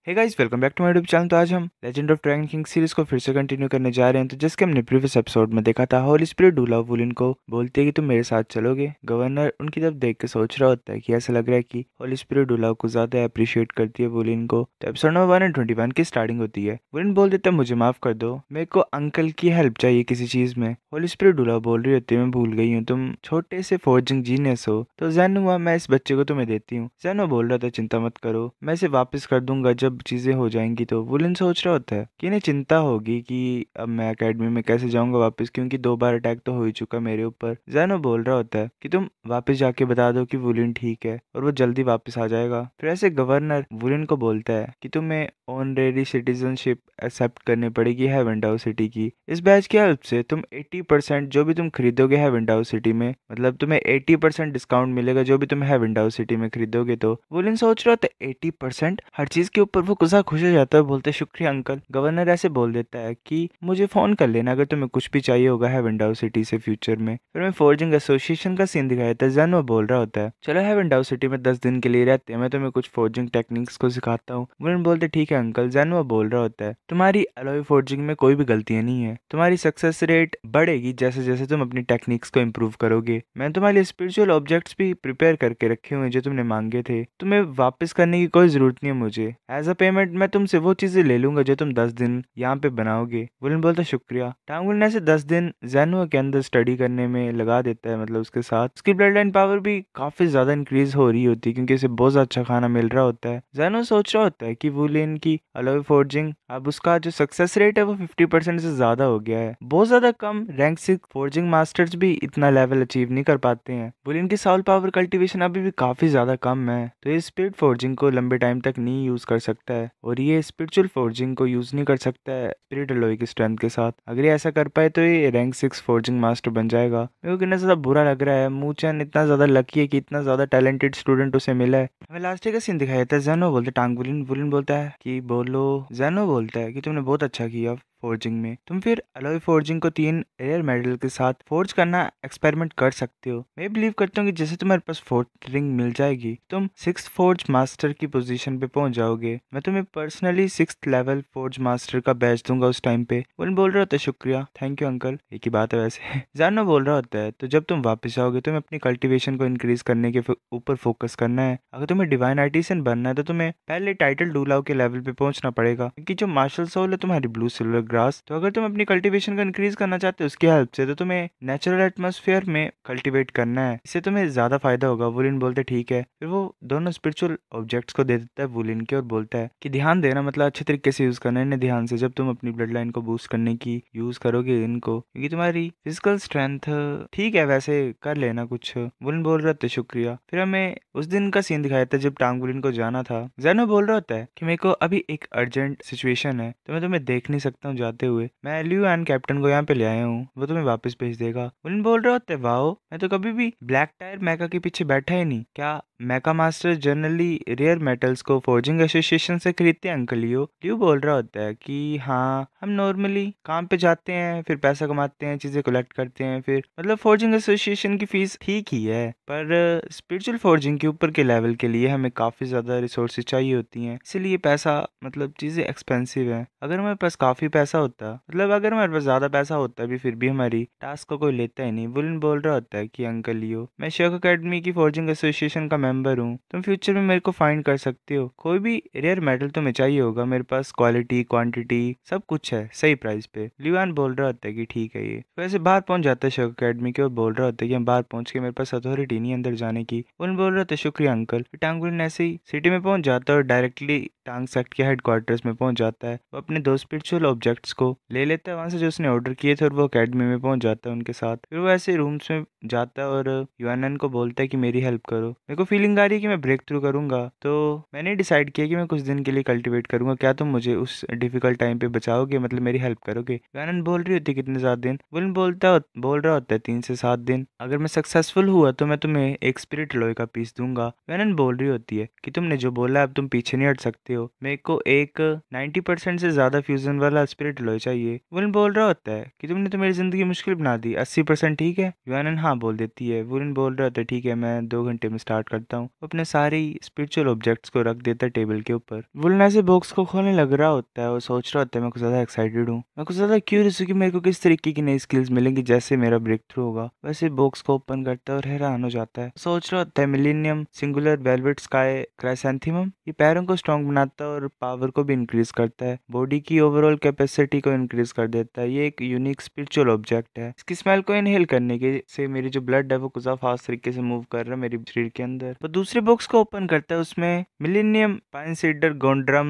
Hey guys, welcome back to my YouTube channel. तो आज हम legend of dragon king series को फिर से कंटिन्यू करने जा रहे हैं। तो जैसे कि हमने प्रीवियस एपिसोड में देखा था, होली स्पिरिट डूला वुलिन को बोलती है कि तुम मेरे साथ चलोगे। गवर्नर उनकी तरफ देख के सोच रहा होता है कि ऐसा लग रहा है कि होली स्पिरिट डूला को ज्यादा अप्रिशिएट करती है वुलिन को। तो एपिसोड नंबर 121 की स्टार्टिंग होती है। वुलिन बोल देता है, मुझे माफ कर दो, मेरे को अंकल की हेल्प चाहिए किसी चीज में। होली स्पिरिट डूला बोल रही होती है, मैं भूल गई हूँ, तुम छोटे से फोर्जिंग जीनियस हो। तो जैनुआ, मैं इस बच्चे को तुम्हें देती हूँ। जैनुआ बोल रहा था, चिंता मत करो, मैं इसे वापस कर दूंगा जब चीजें हो जाएंगी। तो वुलन सोच रहा होता है कि इन्हें चिंता होगी कि अब मैं एकेडमी में कैसे जाऊंगा वापस, क्योंकि 2 बार अटैक तो हो ही चुका मेरे ऊपर। जैनो बोल रहा होता है कि तुम वापस जाके बता दो कि वुलन ठीक है और वो जल्दी वापस आ जाएगा। फिर ऐसे गवर्नर वुलन को बोलता है कि तुम्हें ऑनरेरी सिटीजनशिप एक्सेप्ट करनी पड़ेगी हेवेंडाउ सिटी की। इस बैच की हेल्प से तुम 80% जो भी तुम खरीदोगे हेवेंडाउ सिटी में, मतलब तुम्हें 80% डिस्काउंट मिलेगा जो भी तुम हेवेंडाउ सिटी में खरीदोगे। तो वुलन सोच रहा था 80%, हर चीज के ऊपर वो गुस्सा खुश हो जाता है, बोलते शुक्रिया अंकल। गवर्नर ऐसे बोल देता है कि मुझे फोन कर लेना अगर तुम्हें कुछ भी चाहिए होगा हेवेंडाउ सिटी से फ्यूचर में। फिर मैं फोर्जिंग एसोसिएशन का सीन दिखाया था। जैनो बोल रहा होता है, चलो हेवेंडाउ सिटी में 10 दिन के लिए रहते हैं, मैं तुम्हें कुछ फोर्जिंग टेक्निक्स को सिखाता हूँ। वुलन बोलते ठीक है अंकल। जैनो बोल रहा होता है, तुम्हारी अलॉय फोर्जिंग में कोई भी गलतियां नहीं है, तुम्हारी सक्सेस रेट बढ़ेगी जैसे जैसे तुम अपनी टेक्निक्स को इम्प्रूव करोगे। मैंने तुम्हारे लिए स्पिरिचुअल ऑब्जेक्ट्स भी प्रिपेयर करके रखे हुए हैं जो तुमने मांगे थे, तुम्हें वापस करने की कोई जरूरत नहीं है मुझे। एज अ पेमेंट मैं तुमसे वो चीजें ले लूंगा जो तुम 10 दिन यहाँ पे बनाओगे। वुलन बोलता शुक्रिया। टांगुल ने ऐसे 10 दिन जैनुआ के अंदर स्टडी करने में लगा देता है, मतलब उसके साथ उसकी ब्लड लाइन पावर भी काफी ज्यादा इंक्रीज हो रही होती है क्योंकि उसे बहुत ज्यादा अच्छा खाना मिल रहा होता है। जैनुआ सोच रहा होता है कि वुलन की अलॉय फोर्जिंग, अब उसका जो सक्सेस रेट है वो 50% से ज्यादा हो गया है। बहुत ज्यादा कम रैंक 6 फोर्जिंग मास्टर्स भी इतना लेवल अचीव नहीं कर पाते हैं। वुलन की साउल पावर कल्टीवेशन अभी भी काफी ज्यादा कम है, तो ये स्पिरिट फोर्जिंग को लंबे टाइम तक नहीं यूज कर सकता है और ये स्पिरिचुअल फोर्जिंग को यूज नहीं कर सकता है स्पिरिट अलॉय की स्ट्रेंथ के साथ। अगर ये ऐसा कर पाए तो ये रैंक 6 फोर्जिंग मास्टर बन जाएगा। मेरे को कितना ज्यादा बुरा लग रहा है, मूचन इतना ज्यादा लकी है कि इतना ज्यादा टैलेंटेड स्टूडेंट उसे मिला है। हमें लास्ट का सीन दिखाया था। जैनो बोलते टांग वुलिन, वुलिन बोलता है कि बोलो। जैनो बोलता है कि तुमने बहुत अच्छा किया फोर्जिंग में, तुम फिर अलॉय फोर्जिंग को 3 रेयर मेटल के साथ फोर्ज करना एक्सपेरिमेंट कर सकते हो। मैं बिलीव करता हूँ कि जैसे तुम्हारे पास फोर्थ रिंग मिल जाएगी तुम 6th फोर्ज मास्टर की पोजीशन पे पहुंच जाओगे। मैं तुम्हें personally 6th level forge master का बैच दूंगा उस टाइम पे। वो बोल रहा होता है शुक्रिया, थैंक यू अंकल। एक ही बात है वैसे। जानो बोल रहा होता है, तो जब तुम वापस आओगे तुम्हें अपनी कल्टीवेशन को इंक्रीज करने के ऊपर फोकस करना है। अगर तुम्हें डिवाइन आर्टिसन बनना है तो तुम्हें पहले टाइटल डूलाओ के लेवल पे पहुंचना पड़ेगा, क्योंकि जो मार्शल सोल है तुम्हारी ब्लू सिल्वर ग्रास। तो अगर तुम अपनी कल्टीवेशन को इंक्रीज करना चाहते हो उसकी हेल्प से, तो तुम्हें नेचुरल एटमोसफियर में कल्टीवेट करना है, इससे तुम्हें ज्यादा फायदा होगा। वुलिन बोलते ठीक है। फिर वो दोनों स्पिरिचुअल ऑब्जेक्ट्स को दे देता है वुलिन के और बोलता है कि ध्यान देना, मतलब अच्छे तरीके से यूज करना है इन्हें ध्यान से, जब तुम अपनी ब्लड लाइन को बूस्ट करने की यूज करोगे इनको, क्योंकि तुम्हारी फिजिकल स्ट्रेंथ ठीक है वैसे कर लेना कुछ। वुलिन बोल रहा था शुक्रिया। फिर हमें उस दिन का सीन दिखाया था जब टांग वुलिन को जाना था। जैनो बोल रहा होता है कि मेरे को अभी एक अर्जेंट सिचुएशन है तो मैं तुम्हें देख नहीं सकता हूँ जाते हुए, मैं लियो एंड कैप्टन को यहाँ पे ले आया हूँ, वो तुम्हें वापस भेज देगा। वुलिन बोल रहा होता है वाओ, मैं तो कभी भी ब्लैक टायर मैका के पीछे बैठा ही नहीं। क्या मैका मास्टर जनरली रेयर मेटल्स को फोर्जिंग एसोसिएशन से खरीदते हैं अंकल लियो? लियो बोल रहा होता है कि हाँ, हम नॉर्मली काम पे जाते हैं, फिर पैसा कमाते हैं, चीजें कलेक्ट करते हैं, फिर मतलब फोर्जिंग एसोसिएशन की फीस ठीक ही है, पर स्पिरिचुअल फोर्जिंग के ऊपर के लेवल के लिए हमें काफी ज्यादा रिसोर्सेज चाहिए होती हैं, इसीलिए पैसा मतलब चीजें एक्सपेंसिव है। अगर हमारे पास काफी पैसा होता, मतलब अगर हमारे पास ज्यादा पैसा होता भी, फिर भी हमारी टास्क को कोई लेता ही नहीं। वुलन बोल रहा होता है कि अंकल लियो, मैं शेक अकेडमी की फोर्जिंग एसोसिएशन का मेंबर हूँ, तुम फ्यूचर में मेरे को फाइंड कर सकते हो। कोई भी रेयर मेटल तुम्हें चाहिए होगा, मेरे पास क्वालिटी क्वांटिटी सब कुछ है सही प्राइस पे। लियोन बोल रहा होता है कि ठीक है। ये वैसे बाहर पहुंच जाता है शेक अकेडमी के और बोल रहा होता है कि हम बाहर पहुंच के, मेरे पास अथॉरिटी नहीं अंदर जाने की। वुलन बोल रहा होता है शुक्रिया अंकल। टांगुलिन ऐसे ही सिटी में पहुंच जाता है और डायरेक्टली टांग सेक्ट के हेडक्वार्टर्स में पहुंच जाता है। वो अपने 2 स्पिरिचुअल ऑब्जेक्ट्स को ले लेता है वहां से जो उसने ऑर्डर किए थे और वो अकेडमी में पहुंच जाता है उनके साथ। फिर वो ऐसे रूम्स में जाता है और युआनन को बोलता है कि मेरी हेल्प करो, मेरे को फीलिंग आ रही है कि मैं ब्रेक थ्रू करूंगा, तो मैंने डिसाइड किया कि मैं कुछ दिन के लिए कल्टीवेट करूंगा, क्या तुम मुझे उस डिफिकल्ट टाइम पे बचाओगे, मतलब मेरी हेल्प करोगे? युआनन बोल रही होती है कितने 7 दिन? वुलन बोल रहा होता है 3 से 7 दिन। अगर मैं सक्सेसफुल हुआ तो मैं तुम्हें एक स्पिरिट लॉय का पीस दूंगा। युआनन बोल रही होती है कि तुमने जो बोला अब तुम पीछे नहीं हट सकते चाहते हो? मेरे को एक 90% से ज्यादा फ्यूजन वाला स्पिरिट एलॉय चाहिए। वुलन बोल रहा होता है कि तुमने तो मेरी जिंदगी मुश्किल बना दी, 80% ठीक है? युआनन हाँ बोल देती है। वुलन बोल रहा होता है ठीक है, मैं 2 घंटे में स्टार्ट करता हूँ। अपने सारे स्पिरिचुअल ऑब्जेक्ट्स को रख देता है टेबल के ऊपर। वुलन ऐसे बॉक्स को खोलने लग रहा होता है और सोच रहा होता है मैं कुछ ज्यादा एक्साइटेड हूँ, मैं कुछ ज्यादा क्यूरियस हूँ कि मेरे को किस तरीके की नई स्किल्स मिलेंगी जैसे मेरा ब्रेक थ्रू होगा। वैसे बॉक्स को ओपन करता है और हैरान हो जाता है। सोच रहा होता है millennium singular velvet sky chrysanthemum, ये पैरों को स्ट्रॉन्ग बनाता है और पावर को भी इंक्रीज करता है, बॉडी की ओवरऑल कैपेसिटी को इंक्रीज कर देता है। ये एक यूनिक स्पिरिचुअल ऑब्जेक्ट है। इसकी स्मेल को इनहेल करने के से मेरी जो ब्लड है वो कुछ फास्ट तरीके से मूव कर रहा है मेरे शरीर के अंदर। वो दूसरे बॉक्स को ओपन करता है, उसमें मिलेनियम पाइन सीडर गोंड्रम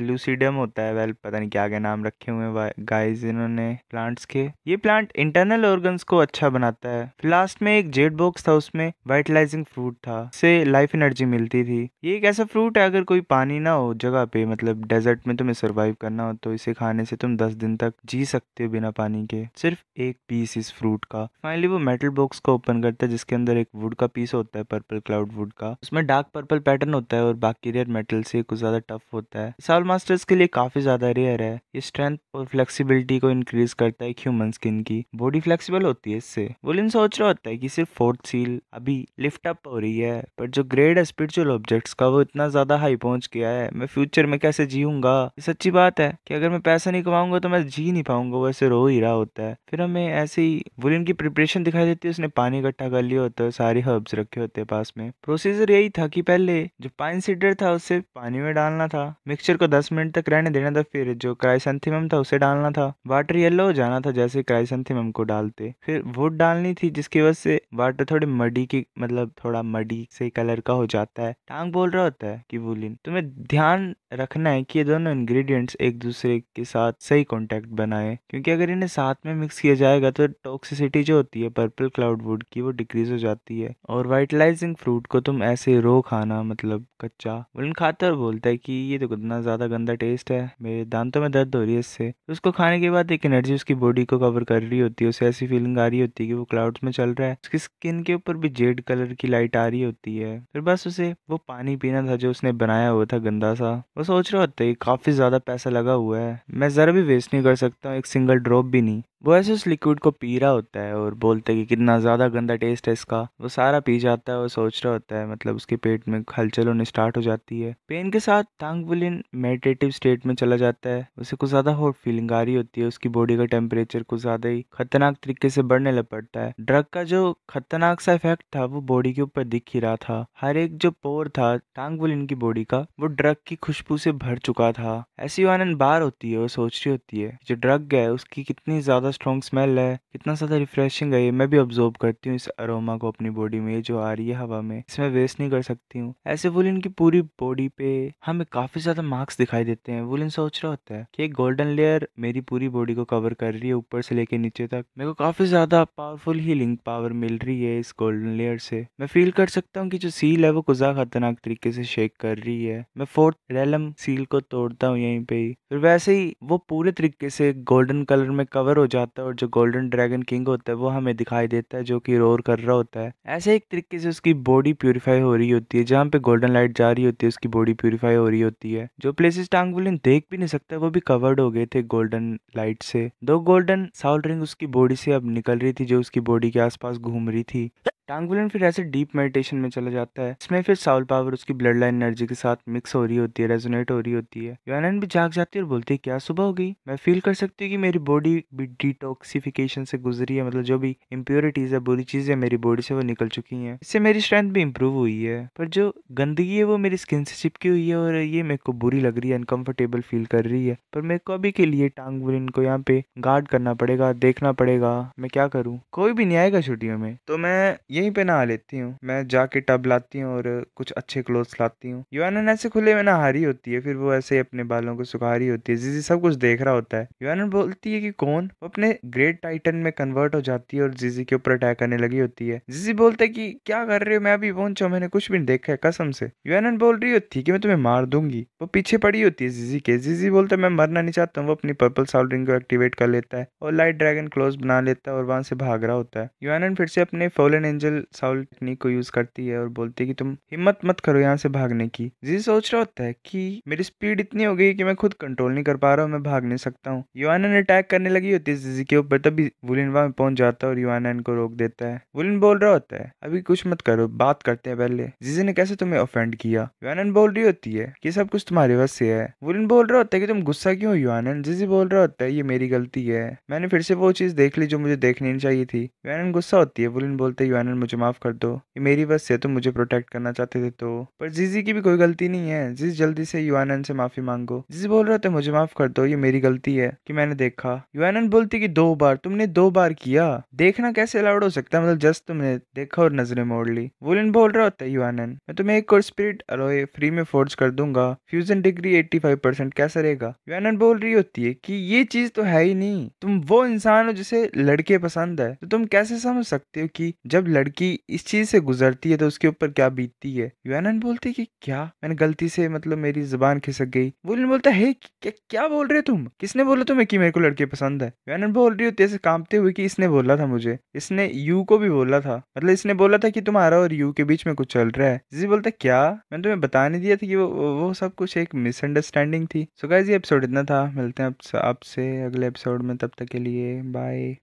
लूसिडम होता है। वेल पता नहीं क्या क्या नाम रखे हुए हैं गाइस इन्होंने प्लांट्स के। ये प्लांट इंटरनल ऑर्गन्स को अच्छा बनाता है। फिर लास्ट में एक जेड बॉक्स था, उसमें वाइटलाइजिंग फ्रूट था, इससे लाइफ एनर्जी मिलती थी। ये एक ऐसा फ्रूट है अगर कोई पानी ना हो जगह पे, मतलब डेजर्ट में तुम्हें सर्वाइव करना हो तो इसे खाने से तुम 10 दिन तक जी सकते हो बिना पानी के, सिर्फ एक पीस इस फ्रूट का। फाइनली वो मेटल बॉक्स को ओपन करता है जिसके अंदर एक वुड का पीस होता है, पर्पल क्लाउड वुड का। उसमें डार्क पर्पल पैटर्न होता है और बाकी रेयर मेटल से कुछ ज्यादा टफ होता है। साल मास्टर्स के लिए काफी ज्यादा रेयर है। ये स्ट्रेंथ और फ्लेक्सिबिलिटी को इंक्रीज करता है एक ह्यूमन स्किन की। बॉडी फ्लेक्सिबल होती है इससे। वुलिन सोच रहा होता है कि सिर्फ फोर्थ सील अभी लिफ्ट अप हो रही है, पर जो ग्रेड है स्पिरिचुअल ऑब्जेक्ट्स का वो इतना ज्यादा हाई पहुंच गया है, मैं फ्यूचर में कैसे जीऊंगा। ये सच्ची बात है कि अगर मैं पैसा नहीं कमाऊंगा तो मैं जी नहीं पाऊंगा। वो ऐसे रो ही रहा होता है। फिर हमें ऐसे ही वुलिन की प्रिपरेशन दिखाई देती है। उसने पानी इकट्ठा कर लिया होता है, सारे हर्ब्स रखे होते हैं पास में। प्रोसीजर यही था कि पहले जो पाइन सीडर था उसे पानी में डालना था, मिक्सचर को 10 मिनट तक रहने देना था, फिर जो क्राइसैंथेमम था उसे डालना था, वाटर येलो हो जाना था जैसे क्राइसैंथेमम को डालते, फिर वुड डालनी थी जिसकी वजह से वाटर थोड़ी मडी की, मतलब थोड़ा मडी से कलर का हो जाता है। टांग बोल रहा होता है कि वुलिन तुम्हें ध्यान रखना है कि ये दोनों इंग्रेडिएंट्स एक दूसरे के साथ सही कांटेक्ट बनाए, क्योंकि अगर इन्हें साथ में मिक्स किया जाएगा तो टॉक्सिसिटी जो होती है पर्पल क्लाउड वुड की वो डिक्रीज हो जाती है। और वाइटलाइजिंग फ्रूट को तुम ऐसे रो खाना, मतलब कच्चा। वुलिन खाता और बोलता है कि ये तो कितना ज्यादा गंदा टेस्ट है, मेरे दांतों में दर्द हो रही है इससे। तो उसको खाने के बाद एक एनर्जी उसकी बॉडी को कवर कर रही होती है। उसे ऐसी फीलिंग आ रही होती है कि वो क्लाउड्स में चल रहा है। उसकी स्किन के ऊपर भी जेड कलर की लाइट आ रही होती है। फिर बस उसे वो पानी पीना था जो उसने बनाया हुआ था गंदा सा। वो सोच रहा होता है काफी ज्यादा पैसा लगा हुआ है, मैं जरा भी वेस्ट नहीं कर सकता, एक सिंगल ड्रॉप भी नहीं। वो ऐसे उस लिक्विड को पी रहा होता है और बोलता है कि कितना ज्यादा गंदा टेस्ट है इसका। वो सारा पी जाता है और सोच रहा होता है, मतलब उसके पेट में हलचल होने स्टार्ट हो जाती है। पेन के साथ टांग वुलिन मेडिटेटिव स्टेट में चला जाता है। उसे कुछ ज्यादा हॉट फीलिंग आ रही होती है। उसकी बॉडी का टेम्परेचर कुछ ज्यादा ही खतरनाक तरीके से बढ़ने लग पड़ता है। ड्रग का जो खतरनाक सा इफेक्ट था वो बॉडी के ऊपर दिख ही रहा था। हर एक जो पोर था टांग वुलिन की बॉडी का वो ड्रग की खुशबू से भर चुका था। ऐसी आनंद बार होती है और सोच रही होती है जो ड्रग है उसकी कितनी ज्यादा स्ट्रॉन्ग स्मेल है, कितना ज्यादा रिफ्रेशिंग है ये। मैं भी ऑब्जर्व करती हूँ इस अरोमा को अपनी बॉडी में, ये जो आ रही है हवा में, इसमें वेस्ट नहीं कर सकती हूँ। ऐसे वुलिन की पूरी बॉडी पे हमें काफी ज्यादा मार्क्स दिखाई देते हैं। वुलिन सोच रहा होता है कि एक गोल्डन लेयर मेरी पूरी बॉडी को कवर कर रही है ऊपर से लेके नीचे तक। मेरे को काफी ज्यादा पावरफुल हीलिंग पावर मिल रही है इस गोल्डन लेयर से। मैं फील कर सकता हूँ कि जो सील है वो कुछ ज्यादा खतरनाक तरीके से शेक कर रही है। मैं फोर्थ रेलम सील को तोड़ता हूँ यहीं पे ही। फिर वैसे ही वो पूरे तरीके से गोल्डन कलर में कवर हो जाता है और जो गोल्डन ड्रैगन किंग होता है वो हमें दिखाई देता है जो कि रोर कर रहा होता है। ऐसे एक तरीके से उसकी बॉडी प्यूरिफाई हो रही होती है, जहाँ पे गोल्डन लाइट जा रही होती है उसकी बॉडी प्यूरिफाई हो रही होती है। जो प्लेसेस टांग वुलिन देख भी नहीं सकता वो भी कवर्ड हो गए थे गोल्डन लाइट से। 2 गोल्डन साउल रिंग उसकी बॉडी से अब निकल रही थी जो उसकी बॉडी के आसपास घूम रही थी। टांग वुलिन फिर ऐसे डीप मेडिटेशन में चला जाता है। इसमें फिर साउल पावर उसकी ब्लड लाइन एनर्जी के साथ मिक्स हो रही होती है, रेजोनेट हो रही होती है। योहानन भी जाग जाती है और बोलती है क्या सुबह हो गई, मैं फील कर सकती हूँ कि मेरी बॉडी भी डिटॉक्सिफिकेशन से गुजरी है, मतलब जो भी इम्प्योरिटीज है बुरी चीजें मेरी बॉडी से वो निकल चुकी हैं। इससे मेरी स्ट्रेंथ भी इंप्रूव हुई है, पर जो गंदगी है वो मेरी स्किन से चिपकी हुई है और ये मेरे को बुरी लग रही है, अनकंफर्टेबल फील कर रही है। पर मेरे को अभी के लिए टांग वुलिन को यहाँ पे गार्ड करना पड़ेगा, देखना पड़ेगा, मैं क्या करूँ, कोई भी नहीं आएगा छुट्टियों में, तो मैं यहीं पे नहा लेती हूँ। मैं जाके टब लाती हूँ और कुछ अच्छे क्लोथ्स लाती हूँ। योहानन ऐसे खुले में नहा रही होती है, फिर वो ऐसे अपने बालों को सुखा रही होती है। जीजी सब कुछ देख रहा होता है। योहानन बोलती है कि कौन, वो अपने ग्रेट टाइटन में कन्वर्ट हो जाती है और जीजी के ऊपर अटैक करने लगी होती है। जीजी बोलता है कि क्या कर रहे हो, मैं अभी पहुंचा, मैंने कुछ भी नहीं देखा है कसम से। योहानन बोल रही होती है कि मैं तुम्हें मार दूंगी। वो पीछे पड़ी होती है जीजी के। जीजी बोलता है मैं मरना नहीं चाहता हूँ। वो अपनी पर्पल साउल रिंग को एक्टिवेट कर लेता है और लाइट ड्रैगन क्लोज बना लेता है और वहां से भाग रहा होता है। योहानन फिर से अपने फॉलन एंजल साउल टेक्निक को यूज करती है और बोलती है कि तुम हिम्मत मत करो यहाँ से भागने की। जीजी सोच रहा होता है कि मेरी स्पीड इतनी हो गई कि मैं खुद कंट्रोल नहीं कर पा रहा हूँ, मैं भाग नहीं सकता हूँ। युआनन अटैक करने लगी होती है जीजी के ऊपर, तभी वुलिन वहां पहुंच जाता है और युआनन को रोक देता है। वुलिन बोल रहा होता है अभी कुछ मत करो, बात करते हैं पहले, जीजी ने कैसे तुम्हें ऑफेंड किया। युआनन बोल रही होती है कि सब कुछ तुम्हारे वश से है। वुलिन बोल रहा होता है कि तुम गुस्सा क्यों हो युआनन। जीजी बोल रहा होता है ये मेरी गलती है, मैंने फिर से वो चीज देख ली जो मुझे देखनी नहीं चाहिए थी। युआनन गुस्सा होती है। वुलिन बोलते है युआनन मुझे माफ कर दो, ये मेरी वश से, तुम मुझे प्रोटेक्ट करना चाहते थे तो। पर जीजी की भी कोई गलती नहीं है। जीजी जल्दी से युआनन से माफी मांगो। जीजी बोल रहा था मुझे माफ कर दो, ये मेरी गलती है कि मैंने देखा। युआनन बोलती कि 2 बार, तुमने 2 बार किया, देखना कैसे अलाउड हो सकता है, मतलब जस्ट तुमने देखा और नजरें मोड़ ली। वुलिन बोल रहा होता है युआनन मैं तुम्हें एक और स्पिरिट अलॉय फ्री में फोर्ज कर दूंगा, फ्यूजन डिग्री 85%, कैसा रहेगा। युआनन बोल रही होती है कि ये चीज तो है ही नहीं, तुम वो इंसान हो जिसे लड़के पसंद है, तो तुम कैसे समझ सकते हो कि जब लड़की इस चीज से गुजरती है तो उसके ऊपर क्या बीतती है। युआनन बोलती है कि क्या, मैंने गलती से, मतलब मेरी जुबान खिसक गई। वुलिन बोलता है क्या, क्या बोल रहे हो तुम, किसने बोला तुम्हें कि मेरे को लड़के पसंद है। युआनन बोल रही होती है ऐसे कांपते हुए कि इसने बोला था मुझे, इसने यू को भी बोला था, मतलब इसने बोला था कि तुम्हारा और यू के बीच में कुछ चल रहा है। जिजी बोलता है क्या, मैंने तुम्हें बता नहीं दिया था कि वो सब कुछ एक मिसअंडरस्टैंडिंग थी। सो गाइस ये एपिसोड इतना था, मिलते हैं आपसे अगले एपिसोड में, तब तक के लिए बाय।